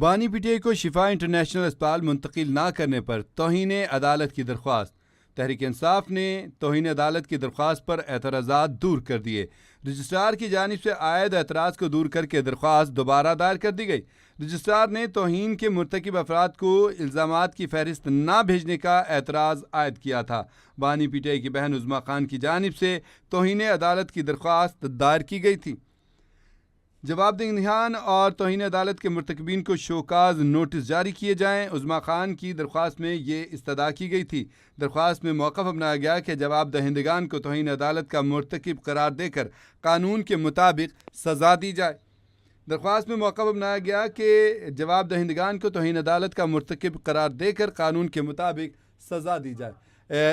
بانی P T I کو شفا انٹرنیشنل اسپتال منتقل نہ کرنے پر توہین عدالت کی درخواست۔ تحریک انصاف نے توہین عدالت کی درخواست پر اعتراضات دور کر دیے۔ رجسٹرار کی جانب سے عائد اعتراض کو دور کر کے درخواست دوبارہ دائر کر دی گئی۔ رجسٹرار نے توہین کے مرتکب افراد کو الزامات کی فہرست نہ بھیجنے کا اعتراض عائد کیا تھا۔ بانی پی ٹی آئی کی بہن عظمیٰ خان کی جانب سے توہین عدالت کی درخواست دائر کی گئی تھی۔ جواب دہندگان اور توہین عدالت کے مرتکبین کو شوکاز نوٹس جاری کیے جائیں۔ عظمیٰ خان کی درخواست میں یہ استدعا کی گئی تھی۔ درخواست میں موقف اپنایا گیا کہ جواب دہندگان کو توہین عدالت کا مرتکب قرار دے کر قانون کے مطابق سزا دی جائے۔ درخواست میں موقف اپنایا گیا کہ جواب دہندگان کو توہین عدالت کا مرتکب قرار دے کر قانون کے مطابق سزا دی جائے۔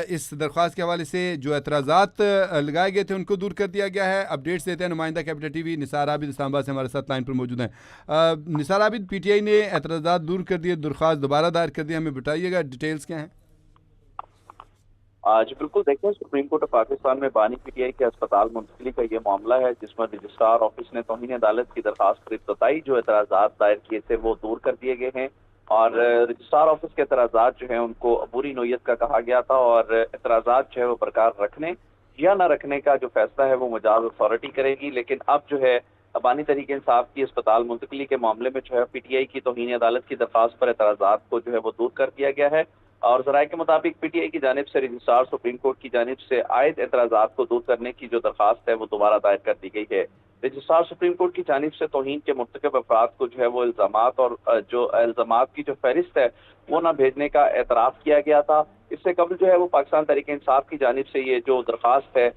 اس درخواست کے حوالے سے جو اعتراضات لگائے گئے تھے ان کو دور کر دیا گیا ہے۔ اپڈیٹس دیتے ہیں نمائندہ کیپٹل ٹی وی نثار عابد اسلام آباد سے ہمارے ساتھ لائن پر موجود ہیں۔ نثار عابد، پی ٹی آئی نے اعتراضات دور کر دیے، درخواست دوبارہ دائر کر دی، ہمیں بتائیے گا ڈیٹیلز کیا ہیں؟ جی بالکل، دیکھیں سپریم کورٹ آف پاکستان میں بانی پی ٹی آئی کے اسپتال منتقلی کا یہ معاملہ ہے، جس میں رجسٹرار آفس نے توہین عدالت کی درخواست پر ابتدائی جو اعتراضات دائر کیے تھے وہ دور کر دیے گئے ہیں، اور رجسٹرار آفس کے اعتراضات جو ہیں ان کو عبوری نوعیت کا کہا گیا تھا، اور اعتراضات جو ہے وہ برقرار رکھنے یا نہ رکھنے کا جو فیصلہ ہے وہ مجاز اتھارٹی کرے گی۔ لیکن اب جو ہے بانی تحریک انصاف کی اسپتال منتقلی کے معاملے میں جو ہے پی ٹی آئی کی توہین عدالت کی درخواست پر اعتراضات کو جو ہے وہ دور کر دیا گیا ہے، اور ذرائع کے مطابق پی ٹی آئی کی جانب سے رجسٹرار سپریم کورٹ کی جانب سے عائد اعتراضات کو دور کرنے کی جو درخواست ہے وہ دوبارہ دائر کر دی گئی ہے۔ رجسٹرار سپریم کورٹ کی جانب سے توہین کے مرتکب افراد کو جو ہے وہ الزامات اور جو الزامات کی جو فہرست ہے وہ نہ بھیجنے کا اعتراف کیا گیا تھا۔ اس سے قبل جو ہے وہ پاکستان تحریک انصاف کی جانب سے یہ جو درخواست ہے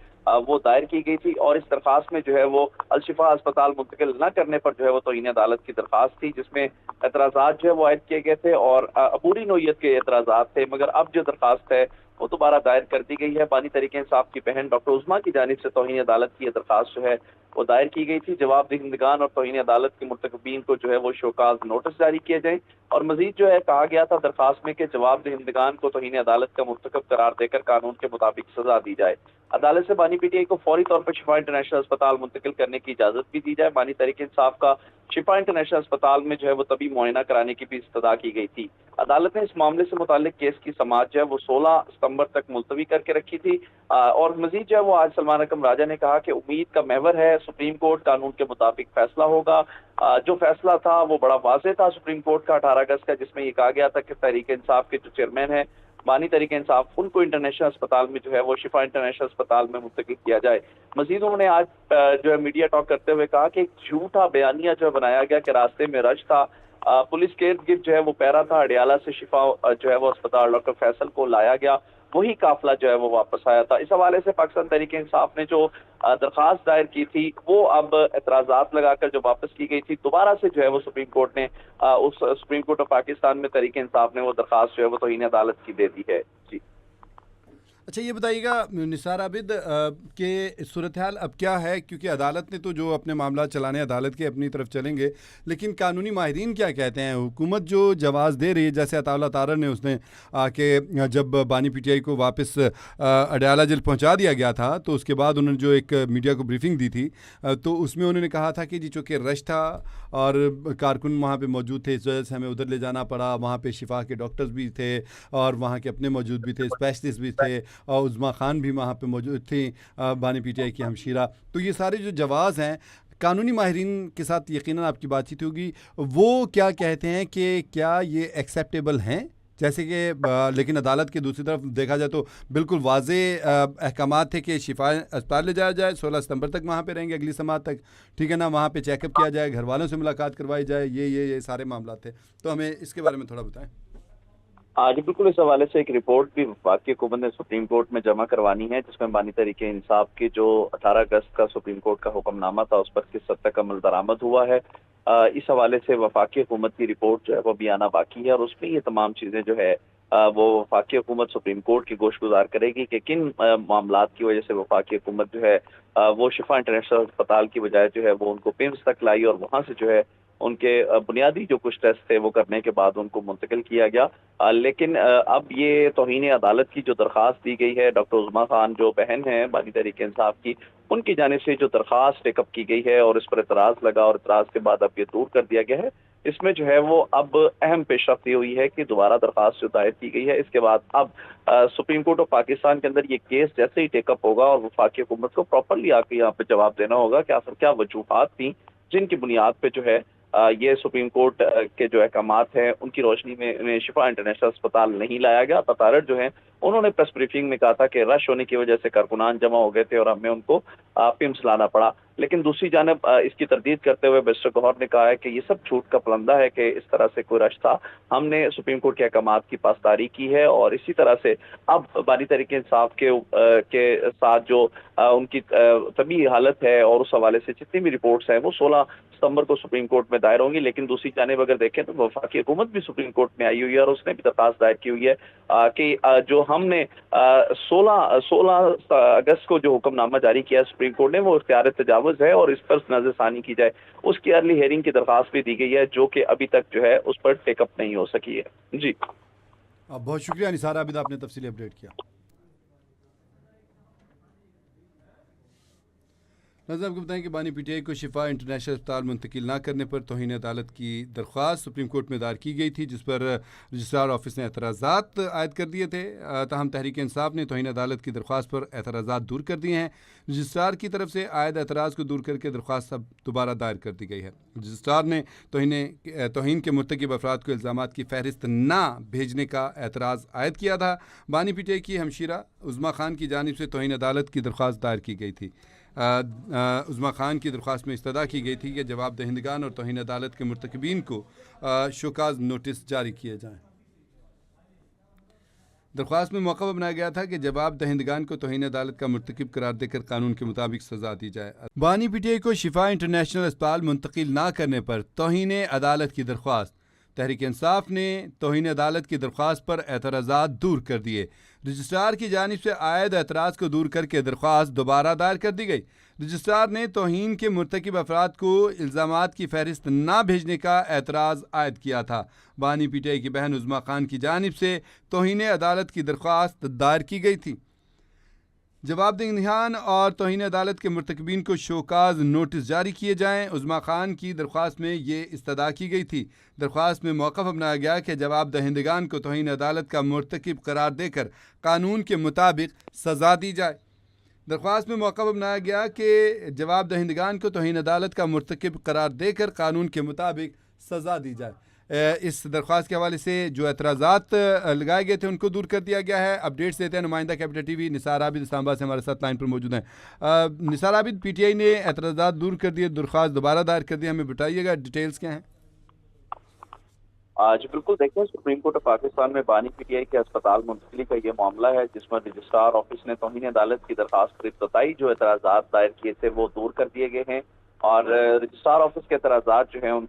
وہ دائر کی گئی تھی، اور اس درخواست میں جو ہے وہ الشفا اسپتال منتقل نہ کرنے پر جو ہے وہ توہین عدالت کی درخواست تھی، جس میں اعتراضات جو ہے وہ عائد کیے گئے تھے اور عبوری نوعیت کے اعتراضات تھے، مگر اب جو درخواست ہے وہ دوبارہ دائر کر دی گئی ہے۔ بانی تحریک انصاف کی بہن ڈاکٹر عظمیٰ کی جانب سے توہین عدالت کی یہ درخواست جو ہے وہ دائر کی گئی تھی۔ جواب دہندگان اور توہین عدالت کے مرتکبین کو جو ہے وہ شوکاز نوٹس جاری کیے جائیں، اور مزید جو ہے کہا گیا تھا درخواست میں کہ جواب دہندگان کو توہین عدالت کا مرتکب قرار دے کر قانون کے مطابق سزا دی جائے۔ عدالت سے بانی پی ٹی آئی کو فوری طور پر شفا انٹرنیشنل اسپتال منتقل کرنے کی اجازت بھی دی جائے۔ بانی تحریک انصاف کا شفا انٹرنیشنل اسپتال میں جو ہے وہ طبی معائنہ کرانے کی بھی استدعا کی گئی تھی۔ عدالت نے اس معاملے سے متعلق کیس کی سماعت جو ہے وہ 16 ستمبر تک ملتوی کر کے رکھی تھی، اور مزید جو ہے وہ آج سلمان اکرم راجہ نے کہا کہ امید کا محور ہے، سپریم کورٹ قانون کے مطابق فیصلہ ہوگا۔ جو فیصلہ تھا وہ بڑا واضح تھا سپریم کورٹ کا 18 اگست کا، جس میں یہ کہا گیا تھا کہ تحریک انصاف کے جو چیئرمین ہیں بانی تحریک انصاف ان کو انٹرنیشنل اسپتال میں جو ہے وہ شفا انٹرنیشنل اسپتال میں منتقل کیا جائے۔ مزید انہوں نے آج جو ہے میڈیا ٹاک کرتے ہوئے کہا کہ ایک جھوٹا بیانیہ جو ہے بنایا گیا کہ راستے میں رش تھا، پولیس کے ارد گرد جو ہے وہ پیرا تھا، اڈیالہ سے شفا جو ہے وہ اسپتال ڈاکٹر فیصل کو لایا گیا، وہی قافلہ جو ہے وہ واپس آیا تھا۔ اس حوالے سے پاکستان تحریک انصاف نے جو درخواست دائر کی تھی وہ اب اعتراضات لگا کر جو واپس کی گئی تھی، دوبارہ سے جو ہے وہ سپریم کورٹ نے اس سپریم کورٹ آف پاکستان میں تحریک انصاف نے وہ درخواست جو ہے وہ توہین عدالت کی دے دی ہے۔ جی اچھا، یہ بتائیے گا نثار عابد کہ صورتحال اب کیا ہے، کیونکہ عدالت نے تو جو اپنے معاملات چلانے عدالت کے اپنی طرف چلیں گے، لیکن قانونی ماہرین کیا کہتے ہیں؟ حکومت جو جواز دے رہی ہے، جیسے عطا اللہ طاہر نے اس نے کہ جب بانی پی ٹی آئی کو واپس اڈیالہ جیل پہنچا دیا گیا تھا تو اس کے بعد انہوں نے جو ایک میڈیا کو بریفنگ دی تھی تو اس میں انہوں نے کہا تھا کہ جی چونکہ رش تھا اور کارکن وہاں پہ موجود تھے، اس وجہ سے ہمیں ادھر لے جانا پڑا، وہاں پہ شفا کے ڈاکٹرز بھی تھے اور وہاں کے اپنے موجود بھی تھے، اسپیشلسٹ بھی تھے، اور عظمیٰ خان بھی وہاں پہ موجود تھیں، بانی پی ٹی آئی کی ہمشیرہ۔ تو یہ سارے جو جواز ہیں، قانونی ماہرین کے ساتھ یقیناً آپ کی بات چیت ہوگی، وہ کیا کہتے ہیں کہ کیا یہ ایکسیپٹیبل ہیں؟ جیسے کہ لیکن عدالت کی دوسری طرف دیکھا جائے تو بالکل واضح احکامات تھے کہ شفا اسپتال لے جایا جائے، 16 ستمبر تک وہاں پہ رہیں گے، اگلی سماعت تک، ٹھیک ہے نا، وہاں پہ چیک اپ کیا جائے، گھر والوں سے ملاقات کروائی جائے، یہ سارے معاملات تھے۔ تو ہمیں اس کے بارے میں تھوڑا بتائیں۔ جی بالکل، اس حوالے سے ایک رپورٹ بھی وفاقی حکومت نے سپریم کورٹ میں جمع کروانی ہے، جس میں بانی تحریک انصاف کی جو 18 اگست کا سپریم کورٹ کا حکم نامہ تھا اس پر کس حد تک عمل درآمد ہوا ہے۔ اس حوالے سے وفاقی حکومت کی رپورٹ جو ہے وہ بھی آنا باقی ہے، اور اس میں یہ تمام چیزیں جو ہے وہ وفاقی حکومت سپریم کورٹ کی گوش گزار کرے گی کہ کن معاملات کی وجہ سے وفاقی حکومت جو ہے وہ شفا انٹرنیشنل اسپتال کی بجائے جو ہے وہ ان کو پیمز تک لائی، اور وہاں سے جو ہے ان کے بنیادی جو کچھ ٹیسٹ تھے وہ کرنے کے بعد ان کو منتقل کیا گیا۔ لیکن اب یہ توہین عدالت کی جو درخواست دی گئی ہے، ڈاکٹر عظمیٰ خان جو بہن ہیں بانی تحریک انصاف کی، ان کی جانب سے جو درخواست ٹیک اپ کی گئی ہے اور اس پر اعتراض لگا، اور اعتراض کے بعد اب یہ دور کر دیا گیا ہے، اس میں جو ہے وہ اب اہم پیش رفت یہ ہوئی ہے کہ دوبارہ درخواست جو دائر کی گئی ہے، اس کے بعد اب سپریم کورٹ آف پاکستان کے اندر یہ کیس جیسے ہی ٹیک اپ ہوگا اور وفاقی حکومت کو پراپرلی آ کے یہاں پہ جواب دینا ہوگا کہ آخر کیا وجوہات تھیں جن کی بنیاد پہ جو ہے یہ سپریم کورٹ کے جو احکامات ہیں ان کی روشنی میں شفا انٹرنیشنل اسپتال نہیں لایا گیا۔ تطارٹ جو ہیں انہوں نے پریس بریفنگ میں کہا تھا کہ رش ہونے کی وجہ سے کارکنان جمع ہو گئے تھے اور ہمیں ان کو پیمس لانا پڑا، لیکن دوسری جانب اس کی تردید کرتے ہوئے بیرسٹر گوہر نے کہا ہے کہ یہ سب جھوٹ کا پلندہ ہے کہ اس طرح سے کوئی رش تھا۔ ہم نے سپریم کورٹ کے احکامات کی پاسداری کی ہے اور اسی طرح سے اب بانی تحریک انصاف کے ساتھ جو ان کی طبی حالت ہے اور اس حوالے سے جتنی بھی رپورٹس ہیں وہ 16 ستمبر کو سپریم کورٹ میں دائر ہوں گی، لیکن دوسری جانب اگر دیکھیں تو وفاقی حکومت بھی سپریم کورٹ میں آئی ہوئی ہے اور اس نے بھی درخواست دائر کی ہوئی ہے کہ جو ہم نے 16 اگست کو جو حکم نامہ جاری کیا سپریم کورٹ نے وہ اختیار تجاوز ہے اور اس پر نظر ثانی کی جائے۔ اس کی ارلی ہیئرنگ کی درخواست بھی دی گئی ہے جو کہ ابھی تک جو ہے اس پر ٹیک اپ نہیں ہو سکی ہے۔ جی بہت شکریہ نثار عابد، آپ نے تفصیلی اپڈیٹ کیا۔ ناظرین آپ کو بتائیں کہ بانی پی ٹی آئی کو شفا انٹرنیشنل اسپتال منتقل نہ کرنے پر توہین عدالت کی درخواست سپریم کورٹ میں دائر کی گئی تھی، جس پر رجسٹرار آفس نے اعتراضات عائد کر دیے تھے۔ تاہم تحریک انصاف نے توہین عدالت کی درخواست پر اعتراضات دور کر دیے ہیں۔ رجسٹرار کی طرف سے عائد اعتراض کو دور کر کے درخواست اب دوبارہ دائر کر دی گئی ہے۔ رجسٹرار نے توہین کے مرتکب افراد کو الزامات کی فہرست نہ بھیجنے کا اعتراض عائد کیا تھا۔ بانی پی ٹی آئی کی ہمشیرہ عظمیٰ خان کی جانب سے توہین عدالت کی درخواست دائر کی گئی تھی۔ عظمیٰ خان کی درخواست میں استدعا کی گئی تھی کہ جواب دہندگان اور توہین عدالت کے مرتکبین کو شوکاز نوٹس جاری کیے جائیں۔ درخواست میں موقع بنایا گیا تھا کہ جواب دہندگان کو توہین عدالت کا مرتکب قرار دے کر قانون کے مطابق سزا دی جائے۔ بانی پی ٹی آئی کو شفا انٹرنیشنل اسپتال منتقل نہ کرنے پر توہین عدالت کی درخواست، تحریک انصاف نے توہین عدالت کی درخواست پر اعتراضات دور کر دیے۔ رجسٹرار کی جانب سے عائد اعتراض کو دور کر کے درخواست دوبارہ دائر کر دی گئی۔ رجسٹرار نے توہین کے مرتکب افراد کو الزامات کی فہرست نہ بھیجنے کا اعتراض عائد کیا تھا۔ بانی پی ٹی آئی کی بہن عظمیٰ خان کی جانب سے توہین عدالت کی درخواست دائر کی گئی تھی۔ جواب دہندگان اور توہین عدالت کے مرتکبین کو شوکاز نوٹس جاری کیے جائیں۔ عظمیٰ خان کی درخواست میں یہ استدعا کی گئی تھی۔ درخواست میں موقف اپنایا گیا کہ جواب دہندگان کو توہین عدالت کا مرتکب قرار دے کر قانون کے مطابق سزا دی جائے۔ درخواست میں موقف اپنایا گیا کہ جواب دہندگان کو توہین عدالت کا مرتکب قرار دے کر قانون کے مطابق سزا دی جائے۔ اس درخواست کے حوالے سے جو اعتراضات لگائے گئے تھے ان کو دور کر دیا گیا ہے۔ اپڈیٹس دیتے ہیں نمائندہ کیپٹل ٹی وی نثار عابد اسلام آباد سے ہمارے ساتھ لائن پر موجود ہیں۔ نثار عابد، پی ٹی آئی نے اعتراضات دور کر دیے، درخواست دوبارہ دائر کر دی، ہمیں بتائیے گا ڈیٹیلز کیا ہیں؟ جی بالکل، دیکھیں سپریم کورٹ آف پاکستان میں بانی پی ٹی آئی کے اسپتال منتقلی کا یہ معاملہ ہے جس میں رجسٹرار آفس نے توہین عدالت کی درخواست پر ابتدائی جو اعتراضات دائر کیے تھے وہ دور کر دیے گئے ہیں اور رجسٹرار آفس کے اعتراضات جو ہیں ان کو